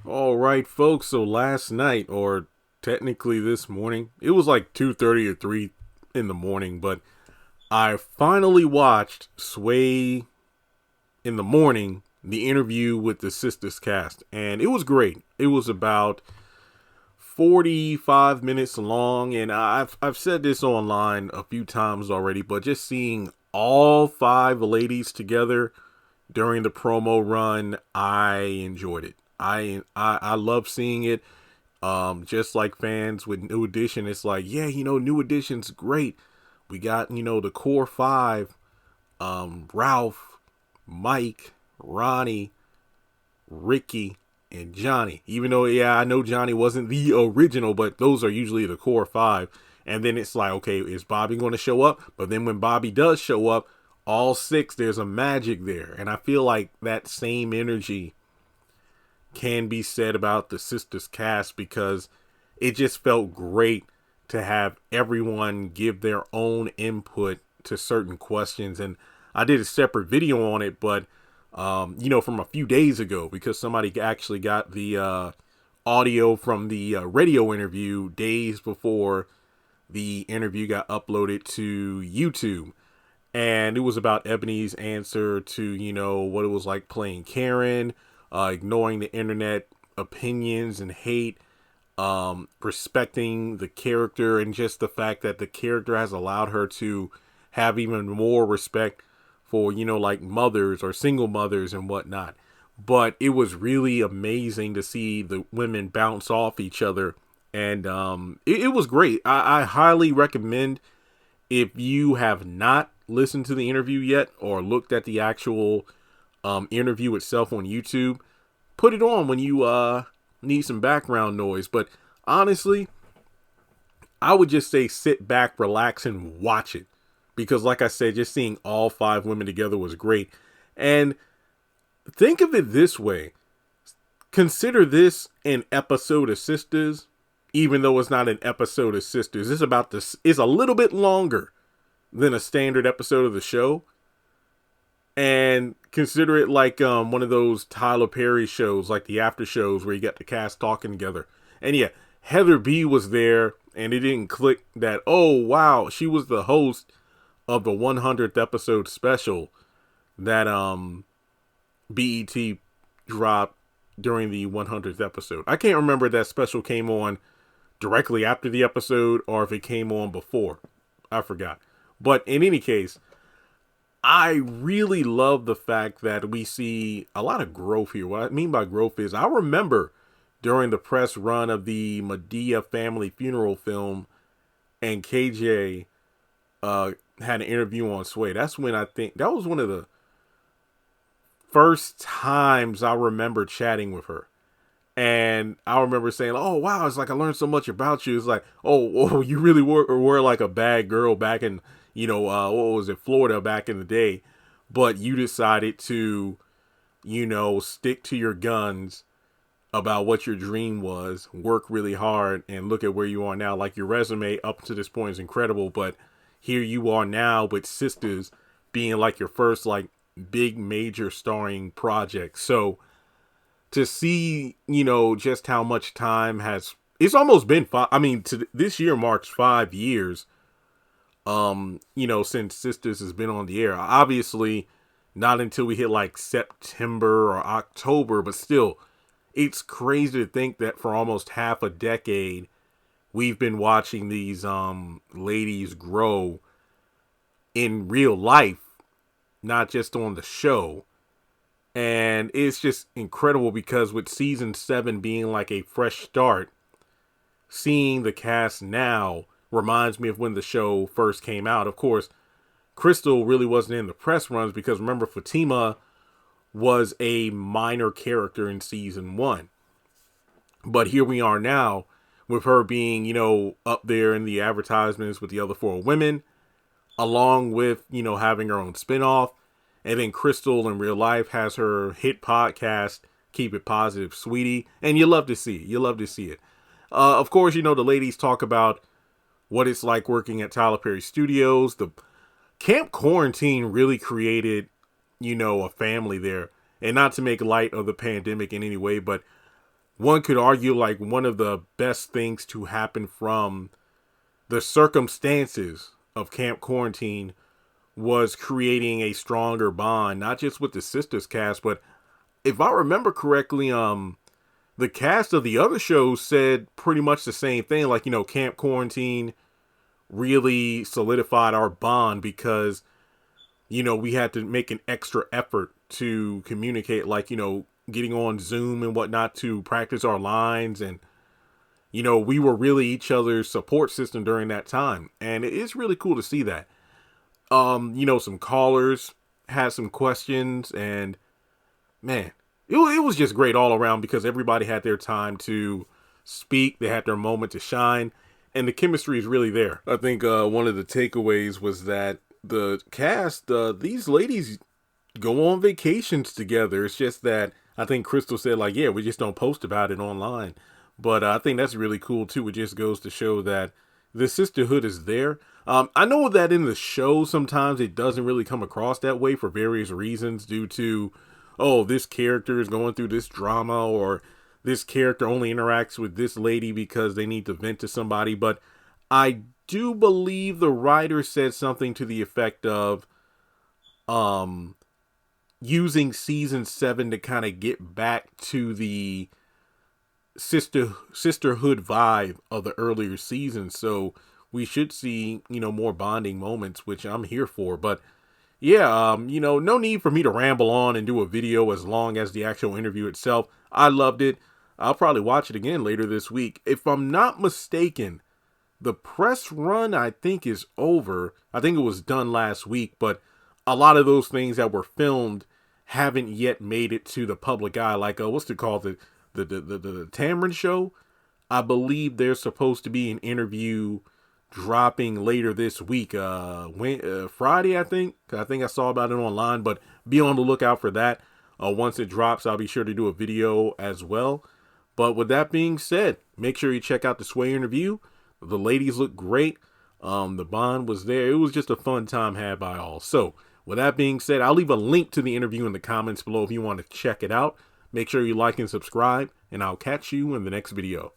All right, folks. So last night, or technically this morning, it was like 2:30 or 3 in the morning, but I finally watched Sway in the morning, the interview with the Sistas cast, and it was great. It was about 45 minutes long, and I've said this online a few times already, but just seeing all five ladies together during the promo run, I enjoyed it. I love seeing it. Just like fans with New Edition, it's like, yeah, New Edition's great. We got, the core five, Ralph, Mike, Ronnie, Ricky, and Johnny. Even though, yeah, I know Johnny wasn't the original, but those are usually the core five. And then it's like, okay, is Bobby going to show up? But then when Bobby does show up, all six, there's a magic there. And I feel like that same energy can be said about the Sisters cast, because it just felt great to have everyone give their own input to certain questions. And I did a separate video on it, but from a few days ago, because somebody actually got the audio from the radio interview days before the interview got uploaded to YouTube. And it was about Ebony's answer to, what it was like playing Karen, ignoring the internet opinions and hate, respecting the character, and just the fact that the character has allowed her to have even more respect for, like mothers or single mothers and whatnot. But it was really amazing to see the women bounce off each other. And it was great. I highly recommend, if you have not listened to the interview yet or looked at the actual interview itself on YouTube, put it on when you need some background noise. But honestly, I would just say sit back, relax, and watch it. Because like I said, just seeing all five women together was great. And think of it this way. Consider this an episode of Sisters, even though it's not an episode of Sisters. It's a little bit longer than a standard episode of the show. And consider it like one of those Tyler Perry shows, like the after shows where you got the cast talking together. And yeah, Heather B was there, and it didn't click that, oh wow, she was the host of the 100th episode special that BET dropped during the 100th episode. I can't remember if that special came on directly after the episode or if it came on before. I forgot. But in any case, I really love the fact that we see a lot of growth here. What I mean by growth is, I remember during the press run of the Medea family funeral film, and KJ had an interview on Sway. That's when I think that was one of the first times I remember chatting with her. And I remember saying, oh, wow, it's like I learned so much about you. It's like, oh you really were like a bad girl back in, what was it, Florida back in the day. But you decided to, stick to your guns about what your dream was, work really hard, and look at where you are now. Like, your resume up to this point is incredible, but here you are now with Sisters being like your first like big major starring project. So to see, just how much time it's almost been this year marks 5 years, since Sisters has been on the air. Obviously not until we hit like September or October, but still, it's crazy to think that for almost half a decade, we've been watching these ladies grow in real life, not just on the show. And it's just incredible, because with season 7 being like a fresh start, seeing the cast now reminds me of when the show first came out. Of course, Crystal really wasn't in the press runs, because remember, Fatima was a minor character in season 1. But here we are now with her being, up there in the advertisements with the other 4 women, along with, having her own spinoff. And then Crystal in real life has her hit podcast, Keep It Positive, Sweetie. And you love to see it. You love to see it. Of course, the ladies talk about what it's like working at Tyler Perry Studios. The Camp Quarantine really created, a family there. And not to make light of the pandemic in any way, but one could argue like one of the best things to happen from the circumstances of Camp Quarantine was creating a stronger bond, not just with the Sistas cast, but if I remember correctly, the cast of the other shows said pretty much the same thing. Like, Camp Quarantine really solidified our bond because, we had to make an extra effort to communicate, like, getting on Zoom and whatnot to practice our lines. And, we were really each other's support system during that time. And it is really cool to see that. Some callers had some questions, and man, it was just great all around because everybody had their time to speak. They had their moment to shine, and the chemistry is really there. I think one of the takeaways was that the cast, these ladies go on vacations together. It's just that I think Crystal said, like, yeah, we just don't post about it online. But I think that's really cool too. It just goes to show that the sisterhood is there. I know that in the show, sometimes it doesn't really come across that way for various reasons due to, oh, this character is going through this drama, or this character only interacts with this lady because they need to vent to somebody. But I do believe the writer said something to the effect of using season 7 to kind of get back to the sisterhood vibe of the earlier seasons. So we should see, more bonding moments, which I'm here for. But yeah, no need for me to ramble on and do a video as long as the actual interview itself. I loved it. I'll probably watch it again later this week. If I'm not mistaken, the press run, I think, is over. I think it was done last week, but a lot of those things that were filmed haven't yet made it to the public eye. Like, what's it called? The Tamron show. I believe there's supposed to be an interview dropping later this week, Friday, I think. I think I saw about it online, but be on the lookout for that. Once it drops, I'll be sure to do a video as well. But with that being said, make sure you check out the Sway interview. The ladies look great. The bond was there. It was just a fun time had by all. So with that being said, I'll leave a link to the interview in the comments below if you want to check it out. Make sure you like and subscribe, and I'll catch you in the next video.